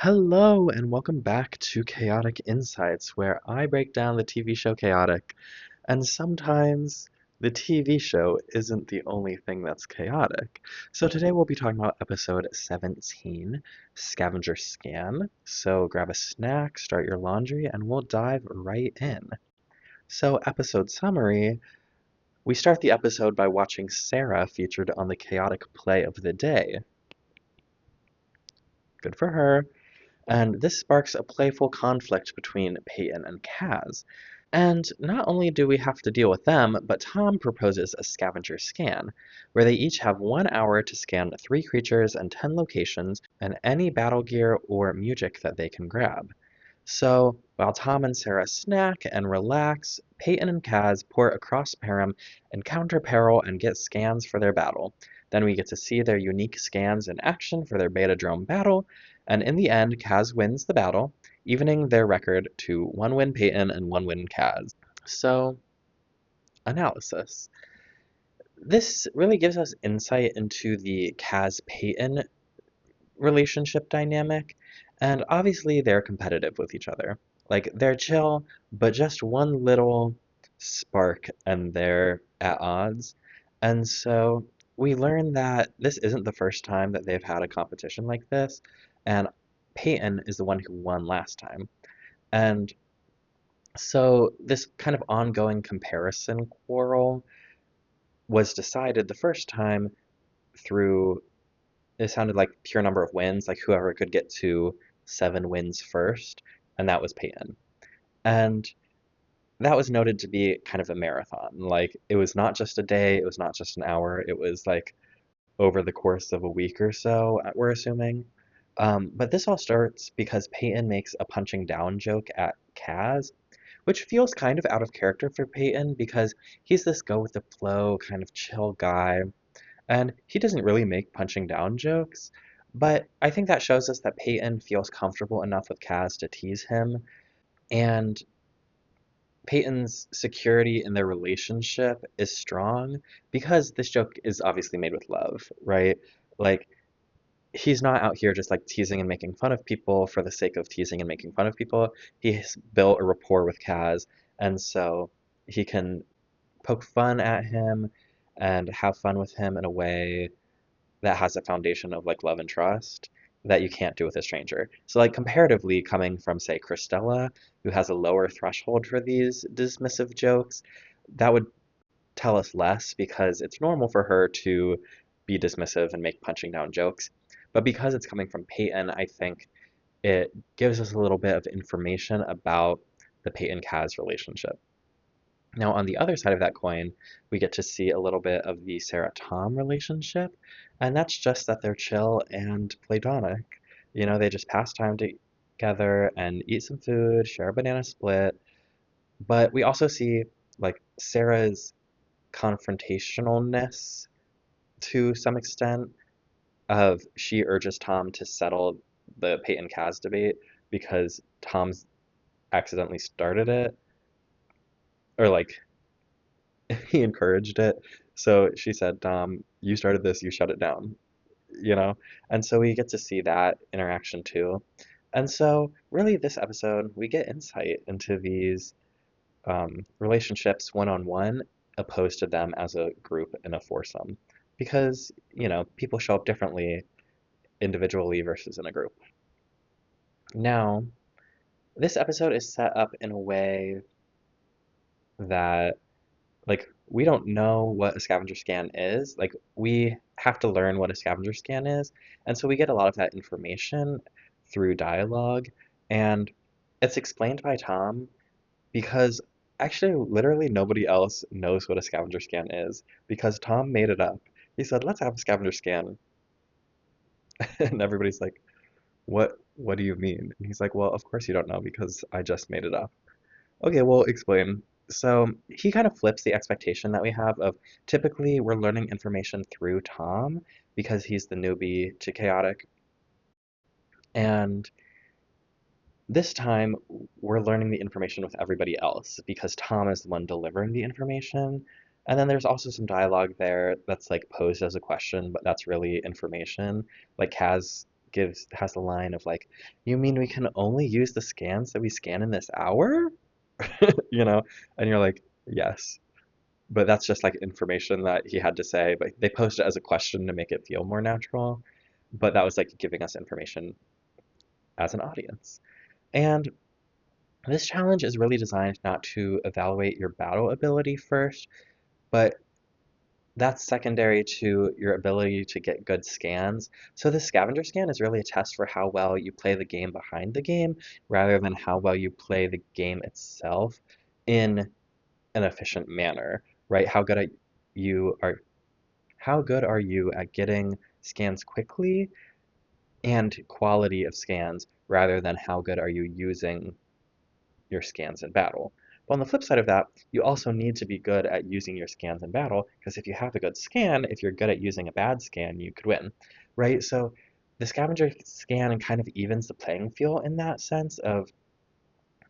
Hello, and welcome back to Chaotic Insights, where I break down the TV show Chaotic. And sometimes the TV show isn't the only thing that's chaotic. So today we'll be talking about episode 17, Scavenger Scan. So grab a snack, start your laundry, and we'll dive right in. So, episode summary. We start the episode by watching Sarah featured on the chaotic play of the day. Good for her. And this sparks a playful conflict between Peyton and Kaz. And not only do we have to deal with them, but Tom proposes a scavenger scan, where they each have 1 hour to scan 3 creatures and 10 locations and any battle gear or music that they can grab. So, while Tom and Sarah snack and relax, Peyton and Kaz port across Param, encounter peril, and get scans for their battle. Then we get to see their unique scans in action for their Betadrome battle, and in the end, Kaz wins the battle, evening their record to 1 win Peyton and 1 win Kaz. So, analysis. This really gives us insight into the Kaz-Peyton relationship dynamic, and obviously they're competitive with each other. Like, they're chill, but just one little spark and they're at odds. And so we learn that this isn't the first time that they've had a competition like this, and Peyton is the one who won last time. And so this kind of ongoing comparison quarrel was decided the first time through it sounded like pure number of wins, like whoever could get to 7 wins first, and that was Peyton. And that was noted to be kind of a marathon. Like, it was not just a day, it was not just an hour, it was like over the course of a week or so, we're assuming. But this all starts because Peyton makes a punching down joke at Kaz, which feels kind of out of character for Peyton because he's this go with the flow, kind of chill guy. And he doesn't really make punching down jokes, but I think that shows us that Peyton feels comfortable enough with Kaz to tease him, and Peyton's security in their relationship is strong because this joke is obviously made with love, right? Like, he's not out here just like teasing and making fun of people for the sake of teasing and making fun of people. He's built a rapport with Kaz, and so he can poke fun at him and have fun with him in a way that has a foundation of like love and trust that you can't do with a stranger. So like comparatively coming from say Christella, who has a lower threshold for these dismissive jokes, that would tell us less because it's normal for her to be dismissive and make punching down jokes. But because it's coming from Peyton, I think it gives us a little bit of information about the Peyton-Kaz relationship. Now, on the other side of that coin, we get to see a little bit of the Sarah-Tom relationship, and that's just that they're chill and platonic. You know, they just pass time together and eat some food, share a banana split. But we also see, like, Sarah's confrontationalness to some extent of she urges Tom to settle the Peyton Kaz debate because Tom's accidentally started it, or like he encouraged it. So she said, you started this, you shut it down, you know? And so we get to see that interaction too. And so, really, this episode, we get insight into these relationships one on one, opposed to them as a group in a foursome. Because, you know, people show up differently individually versus in a group. Now, this episode is set up in a way that like we don't know what a scavenger scan is. Like we have to learn what a scavenger scan is. And so we get a lot of that information through dialogue and it's explained by Tom because actually literally nobody else knows what a scavenger scan is because Tom made it up. He said, "Let's have a scavenger scan." And everybody's like, "What do you mean?" And he's like, "Well, of course you don't know because I just made it up." Okay, well, explain. So he kind of flips the expectation that we have of typically we're learning information through Tom because he's the newbie to chaotic. And this time we're learning the information with everybody else because Tom is the one delivering the information. And then there's also some dialogue there that's like posed as a question, but that's really information. Like Kaz has a line of like, "You mean we can only use the scans that we scan in this hour?" You know, and you're like, "Yes." But that's just like information that he had to say, but they posed it as a question to make it feel more natural. But that was like giving us information as an audience. And this challenge is really designed not to evaluate your battle ability first, but that's secondary to your ability to get good scans. So the scavenger scan is really a test for how well you play the game behind the game rather than how well you play the game itself in an efficient manner, right? You are how good are you at getting scans quickly and quality of scans rather than how good are you using your scans in battle. But on the flip side of that, you also need to be good at using your scans in battle, because if you have a good scan, if you're good at using a bad scan, you could win, right? So the scavenger scan kind of evens the playing field in that sense of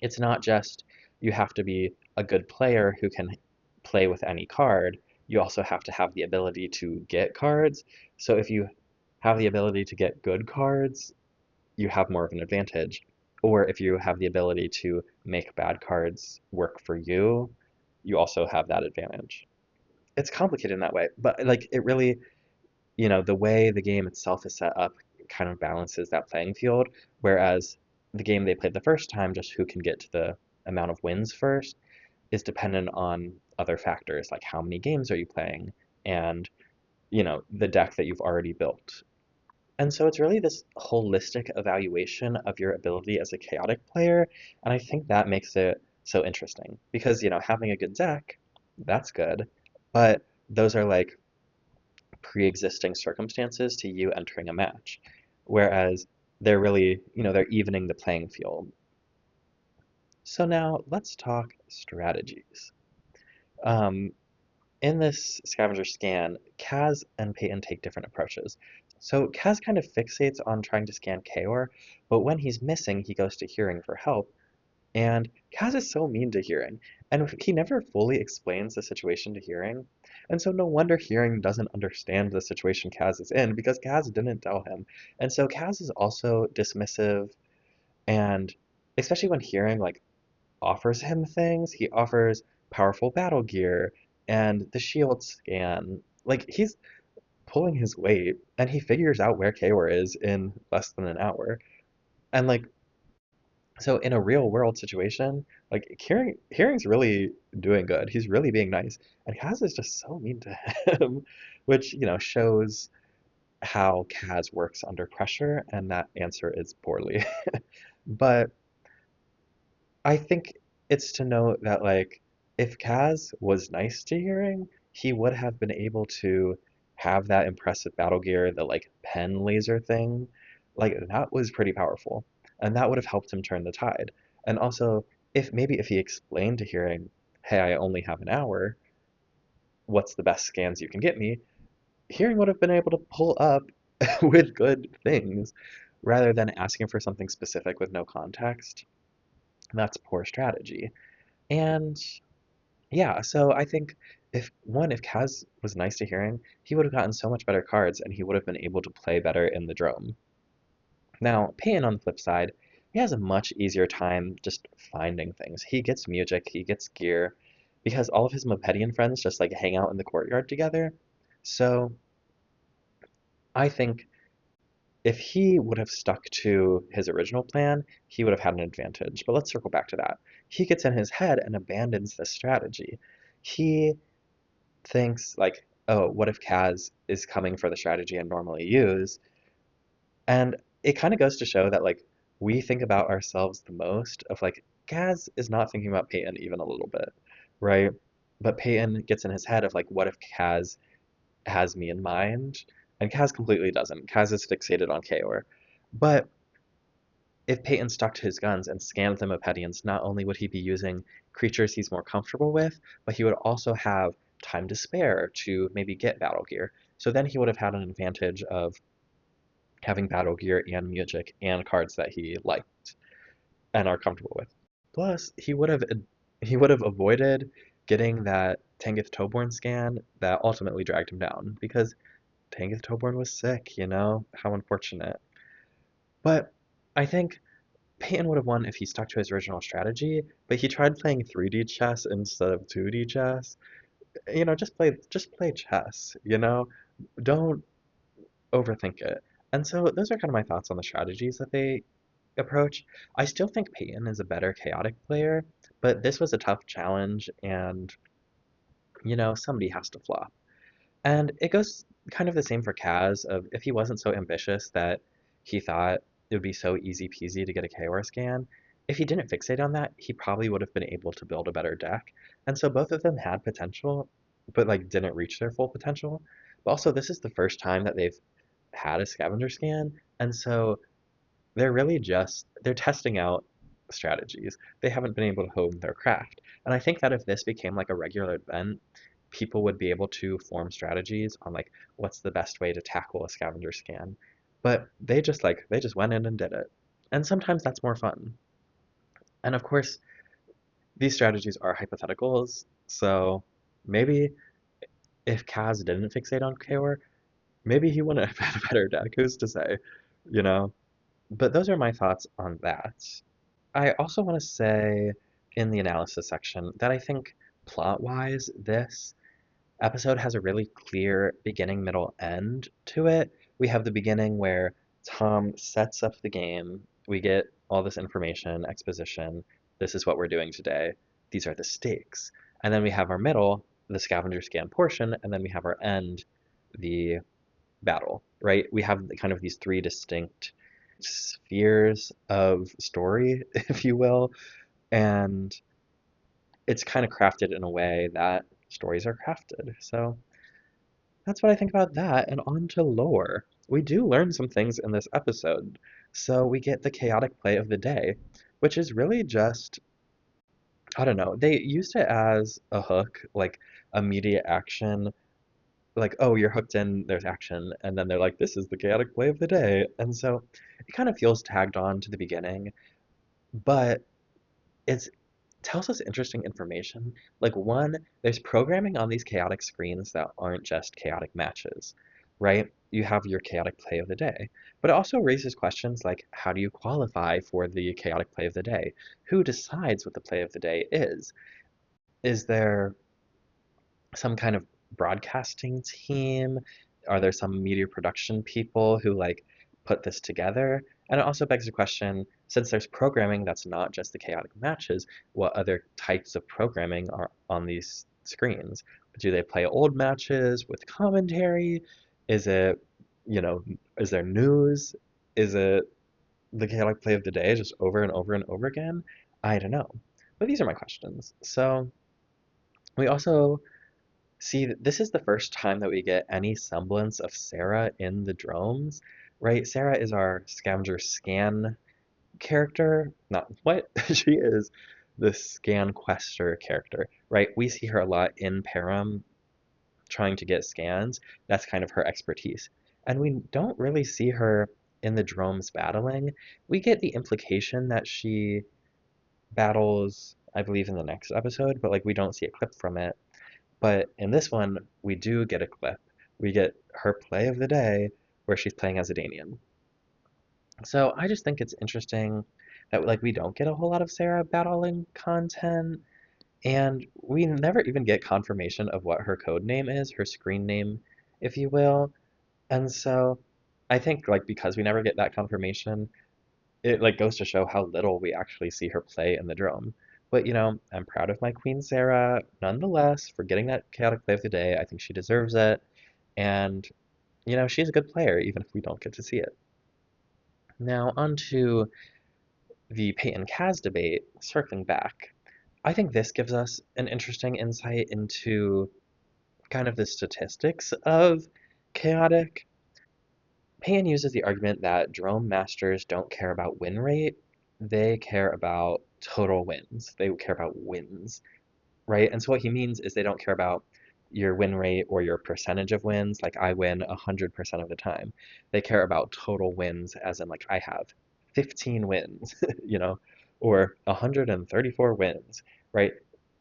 it's not just you have to be a good player who can play with any card, you also have to have the ability to get cards. So if you have the ability to get good cards, you have more of an advantage. Or if you have the ability to make bad cards work for you, you also have that advantage. It's complicated in that way, but like it really, the way the game itself is set up kind of balances that playing field, whereas the game they played the first time, just who can get to the amount of wins first, is dependent on other factors like how many games are you playing and, the deck that you've already built. And so it's really this holistic evaluation of your ability as a chaotic player, and I think that makes it so interesting because, having a good deck, that's good, but those are like pre-existing circumstances to you entering a match, whereas they're really, they're evening the playing field. So now let's talk strategies. Um, in this scavenger scan, Kaz and Peyton take different approaches. So Kaz kind of fixates on trying to scan Kaor, but when he's missing, he goes to Hearing for help. And Kaz is so mean to Hearing, and he never fully explains the situation to Hearing. And so no wonder Hearing doesn't understand the situation Kaz is in because Kaz didn't tell him. And so Kaz is also dismissive, and especially when Hearing like offers him things, he offers powerful battle gear and the shield scan. Like he's pulling his weight, and he figures out where Kaor is in less than an hour. And like, so in a real world situation, like Hearing's really doing good. He's really being nice, and Kaz is just so mean to him, which shows how Kaz works under pressure, and that answer is poorly. But I think it's to note that like if Kaz was nice to Hearing, he would have been able to have that impressive battle gear, the like pen laser thing. Like that was pretty powerful. And that would have helped him turn the tide. And also if he explained to Hearing, hey, I only have an hour, what's the best scans you can get me? Hearing would have been able to pull up with good things rather than asking for something specific with no context. That's poor strategy. And yeah, so I think if Kaz was nice to Hearing, he would have gotten so much better cards and he would have been able to play better in the Drome. Now, Payne on the flip side, he has a much easier time just finding things. He gets music, he gets gear, because all of his Mopedian friends just like hang out in the courtyard together. So I think if he would have stuck to his original plan, he would have had an advantage. But let's circle back to that. He gets in his head and abandons this strategy. He thinks like, oh, what if Kaz is coming for the strategy I normally use? And it kind of goes to show that like we think about ourselves the most of like Kaz is not thinking about Peyton even a little bit, right? But Peyton gets in his head of like, what if Kaz has me in mind? And Kaz completely doesn't. Kaz is fixated on Kaor. But if Peyton stuck to his guns and scanned the Mopedians, not only would he be using creatures he's more comfortable with, but he would also have time to spare to maybe get battle gear. So then he would have had an advantage of having battle gear and music and cards that he liked and are comfortable with. Plus, he would have avoided getting that Tanith Toborn scan that ultimately dragged him down because Tanith Toborn was sick, How unfortunate. But I think Peyton would have won if he stuck to his original strategy, but he tried playing 3D chess instead of 2D chess. Just play chess, Don't overthink it. And so those are kind of my thoughts on the strategies that they approach. I still think Peyton is a better chaotic player, but this was a tough challenge and somebody has to flop. And it goes kind of the same for Kaz of if he wasn't so ambitious that he thought it would be so easy peasy to get a KOR scan, if he didn't fixate on that, he probably would have been able to build a better deck. And so both of them had potential, but like didn't reach their full potential. But also this is the first time that they've had a scavenger scan, and so they're testing out strategies. They haven't been able to hone their craft. And I think that if this became like a regular event, people would be able to form strategies on like what's the best way to tackle a scavenger scan. But they just went in and did it. And sometimes that's more fun. And of course, these strategies are hypotheticals, so maybe if Kaz didn't fixate on Kaor, maybe he wouldn't have had a better deck. Who's to say? You know? But those are my thoughts on that. I also want to say in the analysis section that I think plot-wise, this episode has a really clear beginning, middle, end to it. We have the beginning where Tom sets up the game. We get all this information, exposition. This is what we're doing today. These are the stakes. And then we have our middle, the scavenger scan portion, and then we have our end, the battle, right? We have kind of these three distinct spheres of story, if you will, and it's kind of crafted in a way that stories are crafted. So that's what I think about that. And on to lore. We do learn some things in this episode. So we get the chaotic play of the day, which is really just, I don't know, they used it as a hook, like immediate action, like, oh, you're hooked in, there's action, and then they're like, this is the chaotic play of the day. And so it kind of feels tagged on to the beginning, but it tells us interesting information. Like, one, there's programming on these chaotic screens that aren't just chaotic matches, right? You have your chaotic play of the day, but it also raises questions like, how do you qualify for the chaotic play of the day? Who decides what the play of the day is? Is there some kind of broadcasting team? Are there some media production people who like put this together? And it also begs the question, since there's programming that's not just the chaotic matches, what other types of programming are on these screens? Do they play old matches with commentary? Is it, you know, is there news? Is it the chaotic play of the day just over and over and over again? I don't know. But these are my questions. So we also see, this is the first time that we get any semblance of Sarah in the dromes, right? Sarah is our Scavenger Scan character. Not what? She is the Scan Quester character, right? We see her a lot in Param trying to get scans. That's kind of her expertise. And we don't really see her in the dromes battling. We get the implication that she battles, I believe, in the next episode, but like we don't see a clip from it. But in this one, we do get a clip. We get her play of the day where she's playing as a Danian. So I just think it's interesting that like we don't get a whole lot of Sarah battling content, and we never even get confirmation of what her code name is, her screen name, if you will. And so I think like because we never get that confirmation, it like goes to show how little we actually see her play in the drone. But I'm proud of my Queen Sarah nonetheless for getting that chaotic play of the day. I think she deserves it. And she's a good player, even if we don't get to see it. Now, on to the Peyton Kaz debate, circling back. I think this gives us an interesting insight into kind of the statistics of chaotic. Payne uses the argument that drone masters don't care about win rate, they care about total wins. They care about wins, right? And so what he means is they don't care about your win rate or your percentage of wins, like I win 100% of the time. They care about total wins, as in like I have 15 wins, or 134 wins, right?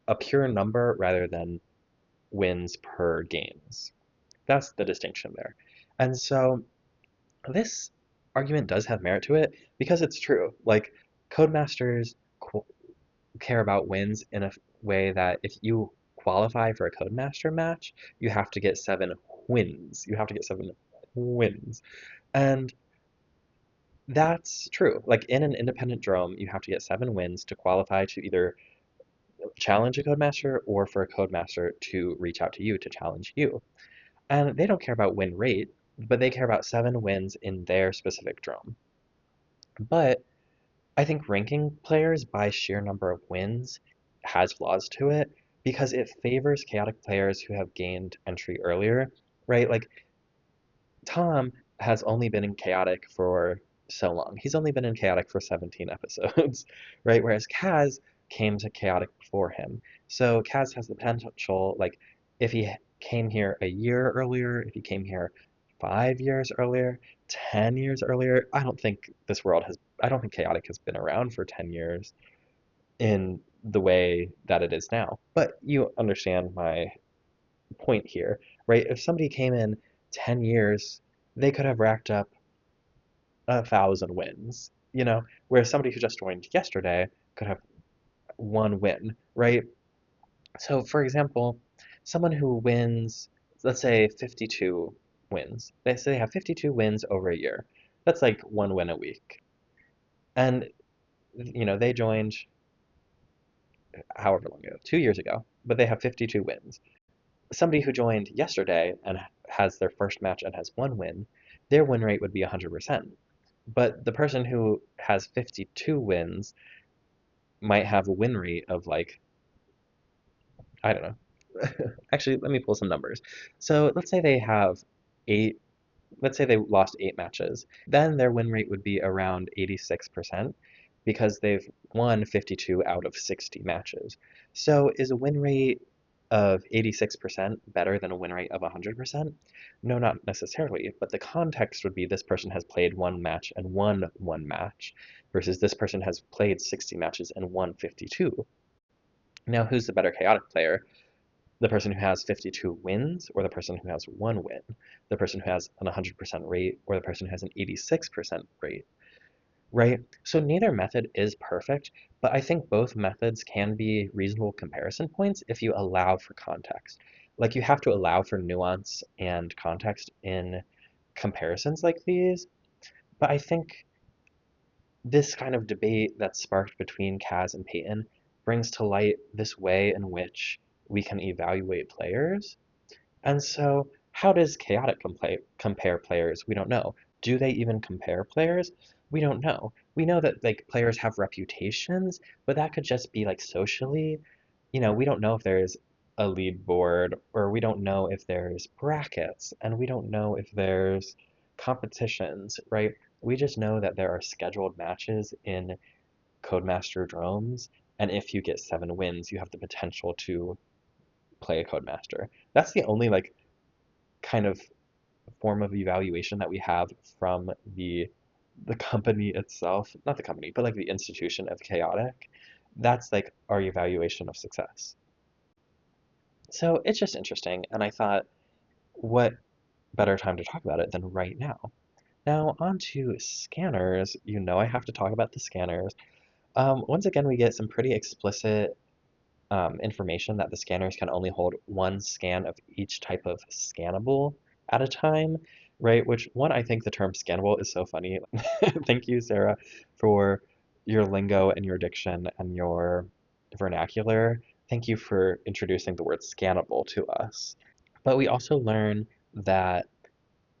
A pure number rather than wins per games. That's the distinction there. And so this argument does have merit to it because it's true. Like, Codemasters care about wins in a way that if you qualify for a Codemaster match, you have to get 7 wins. You have to get 7 wins. And that's true. Like, in an independent drome, you have to get 7 wins to qualify to either challenge a Codemaster or for a Codemaster to reach out to you to challenge you. And they don't care about win rate, but they care about 7 wins in their specific drome. But I think ranking players by sheer number of wins has flaws to it because it favors chaotic players who have gained entry earlier, right? Like, Tom has only been in chaotic for so long. He's only been in chaotic for 17 episodes, right? Whereas Kaz came to chaotic before him. So Kaz has the potential, like, if he came here a year earlier, if he came here 5 years earlier, 10 years earlier, I don't think chaotic has been around for 10 years in the way that it is now. But you understand my point here, right? If somebody came in 10 years, they could have racked up 1,000 wins, whereas somebody who just joined yesterday could have 1 win, right? So, for example, someone who wins, let's say 52 wins, they say they have 52 wins over a year. That's like 1 win a week. And, they joined however long ago, 2 years ago, but they have 52 wins. Somebody who joined yesterday and has their first match and has 1 win, their win rate would be 100%. But the person who has 52 wins might have a win rate of like, I don't know. Actually, let me pull some numbers. So let's say they have eight, let's say they lost 8 matches. Then their win rate would be around 86% because they've won 52 out of 60 matches. So is a win rate of 86% better than a win rate of 100%? No, not necessarily, but the context would be this person has played 1 match and won 1 match versus this person has played 60 matches and won 52. Now, who's the better chaotic player? The person who has 52 wins or the person who has 1 win? The person who has an 100% rate or the person who has an 86% rate? Right? So neither method is perfect, but I think both methods can be reasonable comparison points if you allow for context. Like, you have to allow for nuance and context in comparisons like these, but I think this kind of debate that's sparked between Kaz and Peyton brings to light this way in which we can evaluate players. And so, how does Chaotic compare players? We don't know. Do they even compare players? We don't know. We know that like players have reputations, but that could just be like socially. We don't know if there's a lead board, or we don't know if there's brackets, and we don't know if there's competitions, right? We just know that there are scheduled matches in Codemaster Dromes, and if you get 7 wins, you have the potential to play a Codemaster. That's the only like kind of form of evaluation that we have from the company itself, not the company, but like the institution of Chaotic. That's like our evaluation of success. So it's just interesting, and I thought, what better time to talk about it than right now? Now, on to scanners. I have to talk about the scanners. Once again, we get some pretty explicit information that the scanners can only hold 1 scan of each type of scannable at a time, right? Which, one, I think the term scannable is so funny. Thank you, Sarah, for your lingo and your diction and your vernacular. Thank you for introducing the word scannable to us. But we also learn that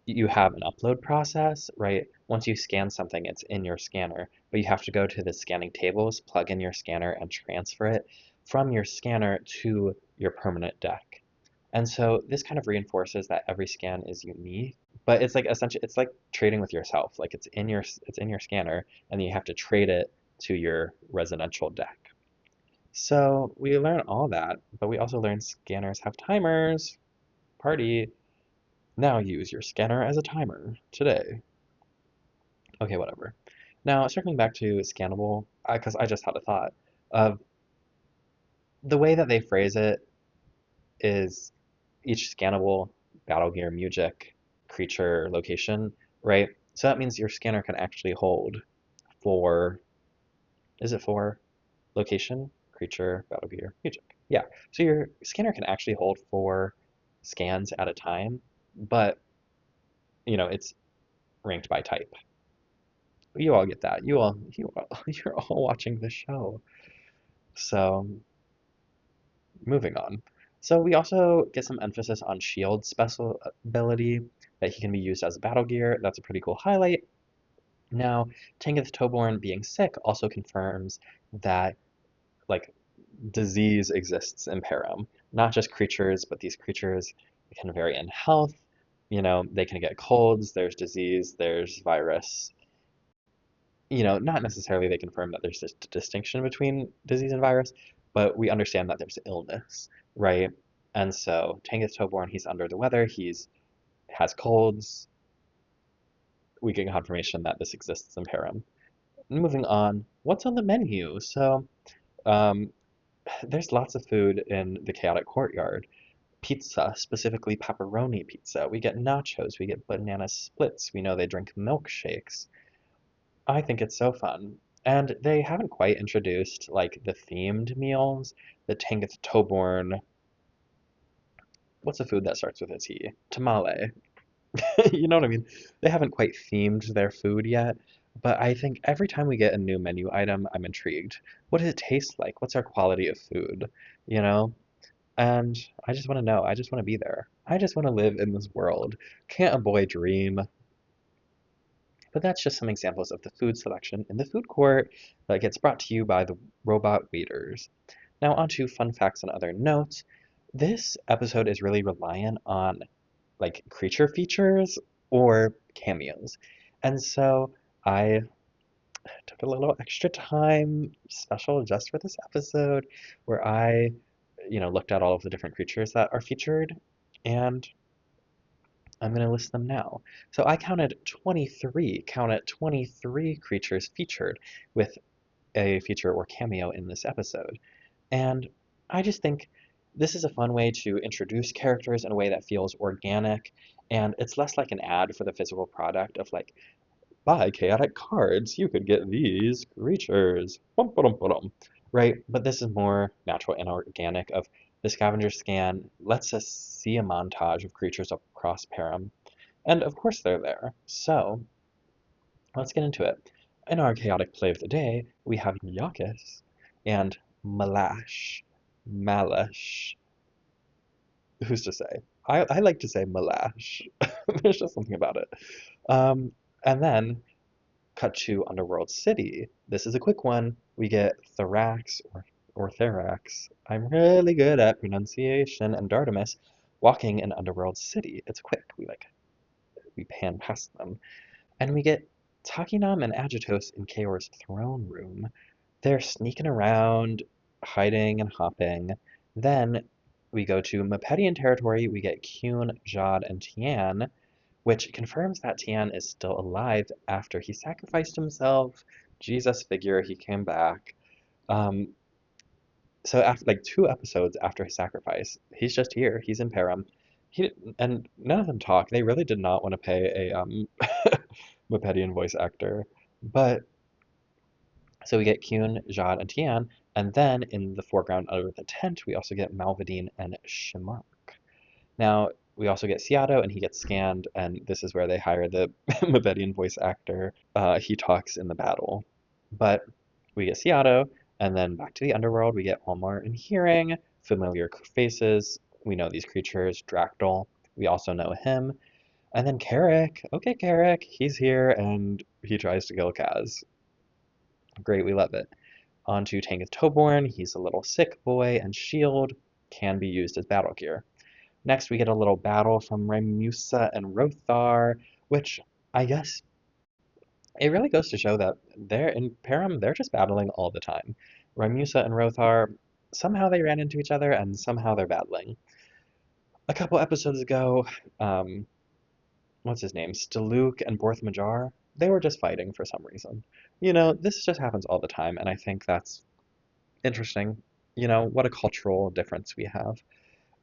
you have an upload process, right? Once you scan something, it's in your scanner, but you have to go to the scanning tables, plug in your scanner, and transfer it from your scanner to your permanent deck. And so this kind of reinforces that every scan is unique, but it's like essentially it's like trading with yourself. Like, it's in your scanner, and you have to trade it to your residential deck. So we learn all that, but we also learn scanners have timers. Party. Now use your scanner as a timer today. Okay, whatever. Now, circling back to scannable, because I just had a thought of the way that they phrase it is each scannable battle gear, music, creature, location, right? So that means your scanner can actually hold for, is it for location, creature, battle gear, music? Yeah. So your scanner can actually hold 4 scans at a time, but it's ranked by type. You all get that. You're all watching the show. So moving on. So we also get some emphasis on shield special ability that he can be used as battle gear. That's a pretty cool highlight. Now, Tanith Toborn being sick also confirms that like disease exists in Param. Not just creatures, but these creatures can vary in health. They can get colds, there's disease, there's virus. Not necessarily they confirm that there's this distinction between disease and virus, but we understand that there's illness, right? And so Tangus Toborn, he's under the weather, he's has colds. We get confirmation that this exists in Param. Moving on, what's on the menu? So um, there's lots of food in the Chaotic Courtyard. Pizza, specifically pepperoni pizza. We get nachos, we get banana splits. We know they drink milkshakes. I think it's so fun. And they haven't quite introduced like the themed meals. The Tanith Toborn, what's a food that starts with a T? Tamale. You know what I mean? They haven't quite themed their food yet, but I think every time we get a new menu item, I'm intrigued. What does it taste like? What's our quality of food? You know? And I just want to know. I just want to be there. I just want to live in this world. Can't a boy dream? But that's just some examples of the food selection in the food court that gets brought to you by the robot waiters. Now, on to fun facts and other notes. This episode is really reliant on like creature features or cameos. And so I took a little extra time special just for this episode where I, looked at all of the different creatures that are featured and I'm going to list them now. So I counted 23, counted 23 creatures featured with a feature or cameo in this episode. And I just think this is a fun way to introduce characters in a way that feels organic, and it's less like an ad for the physical product of like, buy chaotic cards, you could get these creatures. Bum, ba-dum, ba-dum. Right? But this is more natural and organic of the scavenger scan lets us see a montage of creatures across Param. And of course they're there. So let's get into it. In our chaotic play of the day, we have Yakis and Malash. Malash. Who's to say? I like to say Malash. There's just something about it. Um, and then cut to Underworld City. This is a quick one. We get Thorax or Therax. I'm really good at pronunciation and Dardamus walking in Underworld City. It's quick. We pan past them. And we get Takinam and Agitos in Kaor's throne room. They're sneaking around, hiding and hopping. Then we go to Mepedian territory. We get Kyun, Jad, and Tian, which confirms that Tian is still alive after he sacrificed himself. Jesus figure, he came back. Um, so after like 2 episodes after his sacrifice, he's just here. He's in Param. And none of them talk. They really did not want to pay a Mepedian voice actor. But so we get Kyun, Jad, and Tian, and then in the foreground under the tent, we also get Malvadine and Shimark. Now, we also get Seattle, and he gets scanned, and this is where they hire the Mabedian voice actor. He talks in the battle. But we get Seattle, and then back to the underworld, we get Walmart and Hearing, familiar faces. We know these creatures, Dractyl. We also know him. And then Carrick. Okay, Carrick, he's here, and he tries to kill Kaz. Great, we love it. On to Tanith Toborn. He's a little sick boy, and Shield can be used as battle gear. Next, we get a little battle from Ramusa and Rothar, which I guess it really goes to show that they're in Param, they're just battling all the time. Ramusa and Rothar, somehow they ran into each other and somehow they're battling. A couple episodes ago, what's his name? Staluk and Borth Majar, they were just fighting for some reason. This just happens all the time, and I think that's interesting. What a cultural difference we have.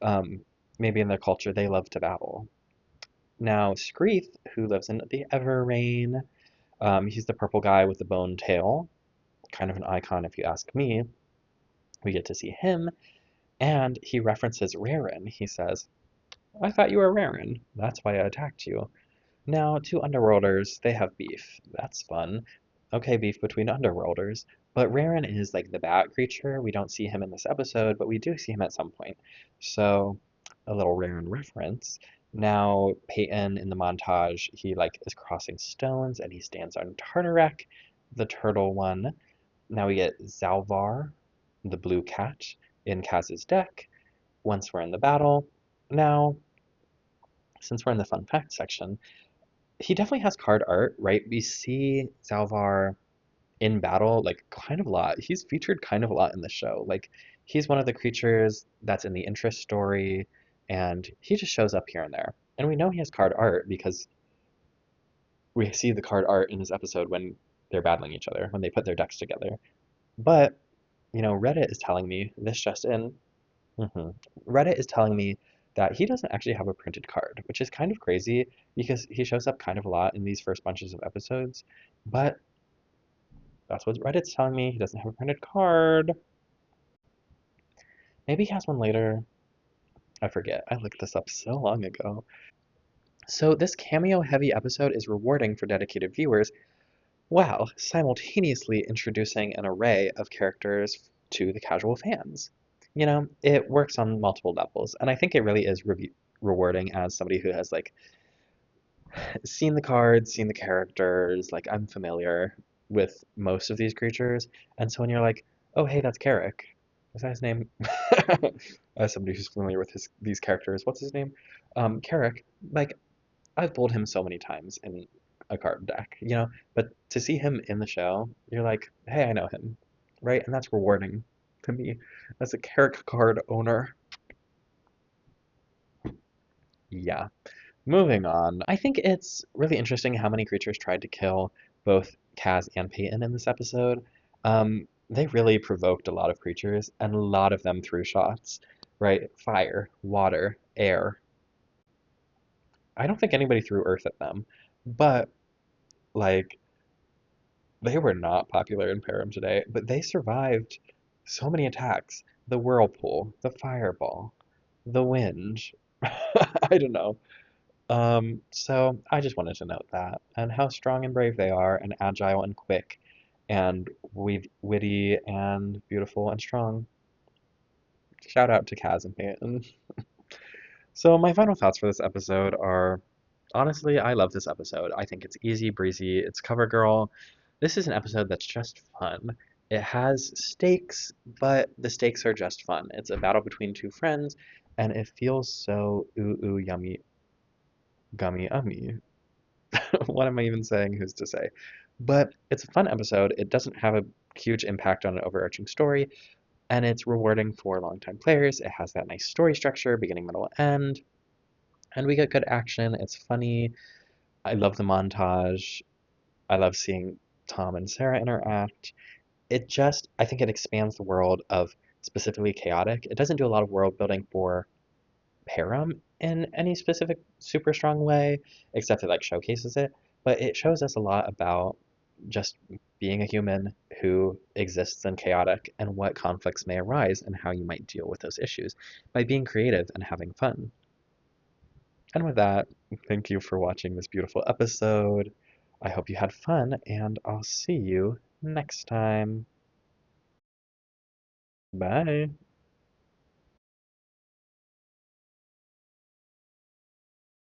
Um, Maybe in their culture they love to battle. Now, Screeth, who lives in the Everrain, he's the purple guy with the bone tail, kind of an icon if you ask me. We get to see him, and he references Raren. He says, I thought you were Raren. That's why I attacked you. Now, two underworlders, they have beef. That's fun. Okay, beef between underworlders. But Raren is like the bat creature. We don't see him in this episode, but we do see him at some point. So, a little Raren reference. Now, Peyton in the montage, he like is crossing stones and he stands on Tartarak, the turtle one. Now we get Zalvar, the blue cat, in Kaz's deck once we're in the battle. Now, since we're in the fun fact section, he definitely has card art, right? We see Zalvar in battle like kind of a lot. He's featured kind of a lot in the show. Like he's one of the creatures that's in the interest story and he just shows up here and there. And we know he has card art because we see the card art in this episode when they're battling each other, when they put their decks together. But, Reddit is telling me this just in. hmm Reddit is telling me that he doesn't actually have a printed card, which is kind of crazy because he shows up kind of a lot in these first bunches of episodes. But that's what Reddit's telling me. He doesn't have a printed card. Maybe he has one later. I forget. I looked this up so long ago. So this cameo-heavy episode is rewarding for dedicated viewers while simultaneously introducing an array of characters to the casual fans. It works on multiple levels, and I think it really is rewarding as somebody who has like seen the cards, seen the characters, like I'm familiar with most of these creatures, and so when you're like, oh hey, that's Carrick. Is that his name? As somebody who's familiar with these characters, what's his name? Carrick. Like I've pulled him so many times in a card deck, but to see him in the show, you're like, hey, I know him, right? And that's rewarding to me as a Carrick card owner. Yeah. Moving on. I think it's really interesting how many creatures tried to kill both Kaz and Peyton in this episode. They really provoked a lot of creatures, and a lot of them threw shots, right? Fire, water, air. I don't think anybody threw earth at them, but like they were not popular in Param today, but they survived so many attacks. The whirlpool, the fireball, the wind. I don't know. So I just wanted to note that and how strong and brave they are, and agile and quick, and witty and beautiful and strong. Shout out to Kaz and Peyton. So my final thoughts for this episode are, honestly, I love this episode. I think it's easy breezy. It's CoverGirl. This is an episode that's just fun. It has stakes, but the stakes are just fun. It's a battle between two friends, and it feels so ooh ooh yummy gummy ummy. What am I even saying? Who's to say? But it's a fun episode. It doesn't have a huge impact on an overarching story, and it's rewarding for longtime players. It has that nice story structure, beginning, middle, end, and we get good action. It's funny. I love the montage. I love seeing Tom and Sarah interact. I think it expands the world of specifically Chaotic. It doesn't do a lot of world building for Param in any specific super strong way, except it like showcases it. But it shows us a lot about just being a human who exists in chaotic and what conflicts may arise and how you might deal with those issues by being creative and having fun. And with that, thank you for watching this beautiful episode. I hope you had fun, and I'll see you next time. Bye.